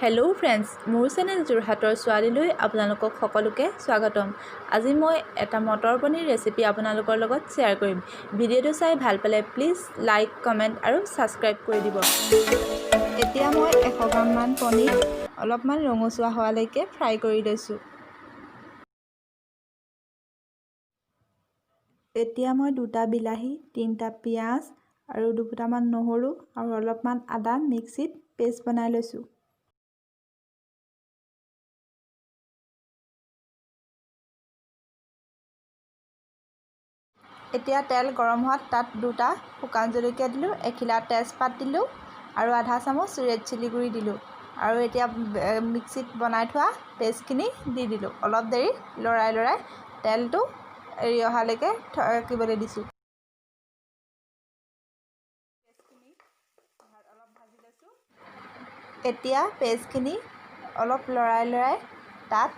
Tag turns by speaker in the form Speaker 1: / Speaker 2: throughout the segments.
Speaker 1: Hello' friends, মোৰ channel যোৰহাটৰ ছোৱালীলৈ আপোনালোকক সকলোকে স্বাগতম। আজি মই এটা মটৰ পনীৰ ৰেচিপি আপোনালোকৰ লগত শ্বেয়াৰ কৰিম। ভিডিঅ'টো চাই ভাল পালে প্লিজ লাইক, কমেণ্ট আৰু ছাবস্ক্ৰাইব কৰি দিব। এতিয়া মই 100 গ্ৰামমান পনীৰ অলপমান ৰঙচুৱা হোৱালৈকে ফ্ৰাই কৰি লৈছোঁ। এতিয়া মই 2টা বিলাহী, 3টা পিঁয়াজ আৰু 2ফুটামান নহৰু আৰু অলপমান আদা মিক্সিত পেষ্ট বনাই লৈছোঁ। এতিয়া তেল গৰম হোৱাত তাত 2টা শুকান জলকীয়া দিলোঁ, 1 খিলা তেজপাত দিলোঁ আৰু আধা চামুচ ৰেড চিলি গুড়ি দিলোঁ আৰু এতিয়া মিক্সিত বনাই থোৱা পেষ্টখিনি দি দিলোঁ। অলপ দেৰি লৰাই তেলটো এৰি অহালৈকে থাকিবলৈ দিছোঁ। অলপ ভাজি লৈছোঁ। এতিয়া পেষ্টখিনি অলপ লৰাই তাত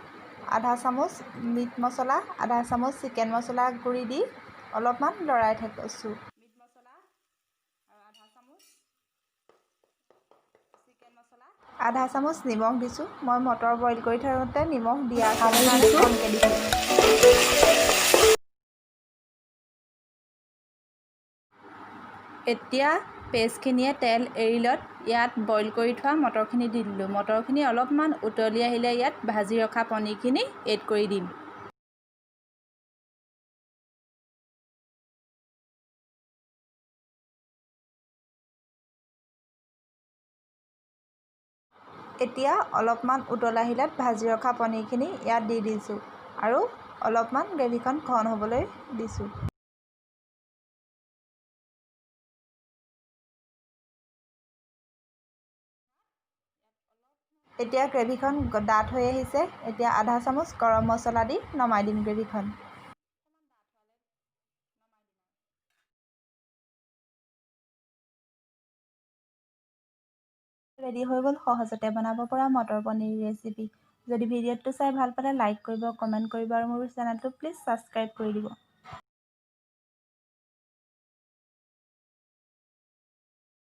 Speaker 1: আধা চামুচ মিট মছলা, আধা চামুচ চিকেন মছলা গুড়ি দি অলপমান লৰাই থাকোঁ। মিট মছলা আৰু আধা চামুচ নিমখ দিছোঁ। মই মটৰ বইল কৰি থাকোঁতে নিমখ দিয়া কাৰণে কমকৈ দিছোঁ। এতিয়া পেষ্টখিনিয়ে তেল এৰিলত ইয়াত বইল কৰি থোৱা মটৰখিনি দি দিলোঁ। মটৰখিনি অলপমান উতলি আহিলে ইয়াত ভাজি ৰখা পনীৰখিনি এড কৰি দিম। এতিয়া অলপমান উতল আহিলে ভাজি ৰখা পনীৰখিনি ইয়াত দি দিছোঁ আৰু অলপমান গ্ৰেভিখন ঘন হ'বলৈ দিছোঁ। এতিয়া গ্ৰেভিখন ডাঠ হৈ আহিছে। এতিয়া আধা চামুচ গৰম মছলা দি নমাই দিম গ্ৰেভিখন। ৰেডি হৈ গ'ল সহজতে বনাব পৰা মটৰ পনীৰ ৰেচিপি। যদি ভিডিঅ'টো চাই ভাল পালে লাইক কৰিব, কমেণ্ট কৰিব আৰু মোৰ চেনেলটো প্লিজ ছাবস্ক্ৰাইব কৰি দিব।